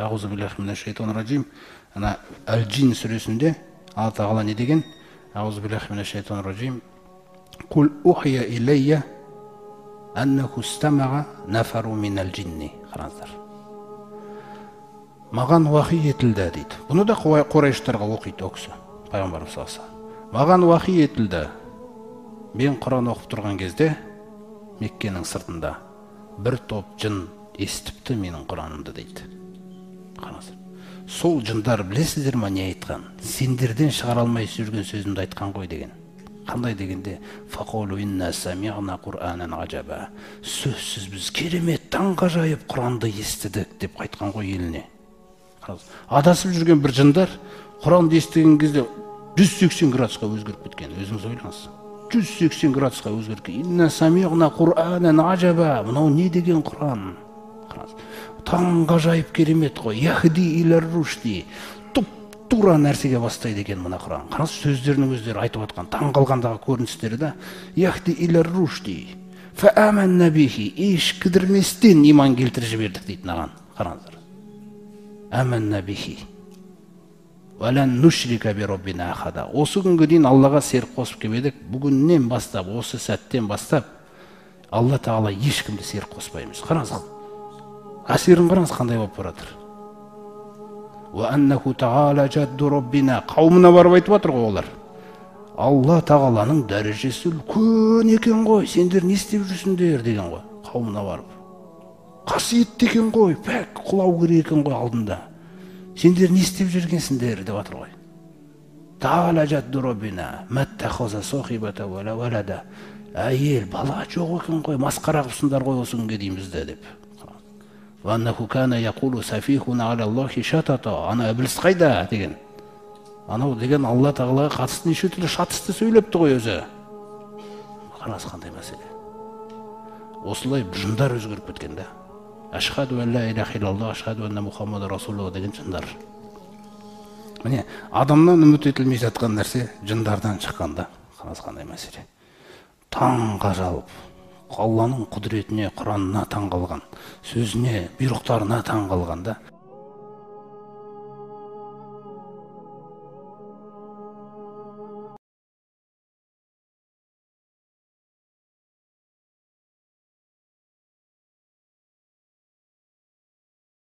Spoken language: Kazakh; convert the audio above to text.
Ağzı billahi mineşşeytanirracim. Ana El-Cin suresinde Allah Teala ne деген? Ağzı billahi mineşşeytanirracim. Kul uhiye ileyye ennehu istema'a neferu minel cinni. Қараңыздар. Маған вахи етілді дейді. Бұны да Құрайыштарға оқиды о кісі. Пайғамбарымыз саллаллаху алейхи вассалам. Маған вахи етілді. Мен Құран оқып тұрған кезде Меккенің сыртында бір топ жын естіпті менің Құранымды дейді. Қараңыздар. Сол жындар білесіздер ма не айтқан? Сендерден шығара алмай жүрген сөзімді айтқан ғой деген. Қандай дегенде фақулу инна самиғна Құр'анан ажаба. Сөзсіз біз керемет таңғажайып Құранды естідік деп айтқан ғой еліне. Адасып жүрген бір жындар Құранды естіген кезде 180 градусқа өзгеріп кеткен. Өзіңіз ойлаңыз. 180 градусқа өзгеріп кеткен. Инна самиғна Құр'анан ажаба. Мынау не деген Құран? Таңғажайып керемет қой. Яхди илар рушди. Тура нәрсеге бастайды екен мына Құран. Қараңыз, сөздерінің өздері айтып атқан таңғалғандағы көріністері да яхди илар рушди. Фа аманна бихи. Еш кідірместен иман келтіріп жібердік дейді мынаған. Қараңыздар. Аманна бихи. Валан нушрика би роббина ахада. Осы күнге дейін Аллаға серік қосып келмедік. Бүгіннен бастап, осы сәттен бастап Алла Тағала ешкімді серік қоспаймыз. Қараңыз. Әсерін қараңыз қандай болып баратыр. Ва аннаху тағала жадду роббина. Қауымына барып айтып жатыр ғой олар. Алла Тағаланың дәрежесі үлкен екен ғой. Сендер не істеп жүрсіңдер деген ғой. Қауымына барып. Қасиетті екен ғой. Пәк құлау керек екен ғой алдында. Сендер не істеп жүргенсіңдер деп жатыр ғой. Тағала жадду роббина. Маттахоза сохибата вала валада. Әйел, бала жоқ екен ғой. Масқара қылсыңдар ғой осы күнге деймізді деп. وأنه كان يقول سفيهنا على الله شططا. Ана ібліс қайда деген. Анау деген Алла Тағалаға қатысты неше түрлі шатысты сөйлепті ғой өзі. Қараңыз қандай мәселе. Осылай жындар өзгеріп кеткен да. Ашхаду ан ла иляха иллаллах, ашхаду анна Мұхаммад расулуллах деген жындар. Міне, адамнан үміт етілмей жатқан нәрсе жындардан шыққанда. Қараңыз қандай мәселе. Таңғажалып. Алланың құдіретіне, Құранына таңғалған, сөзіне, бұйрықтарына таңғалғанда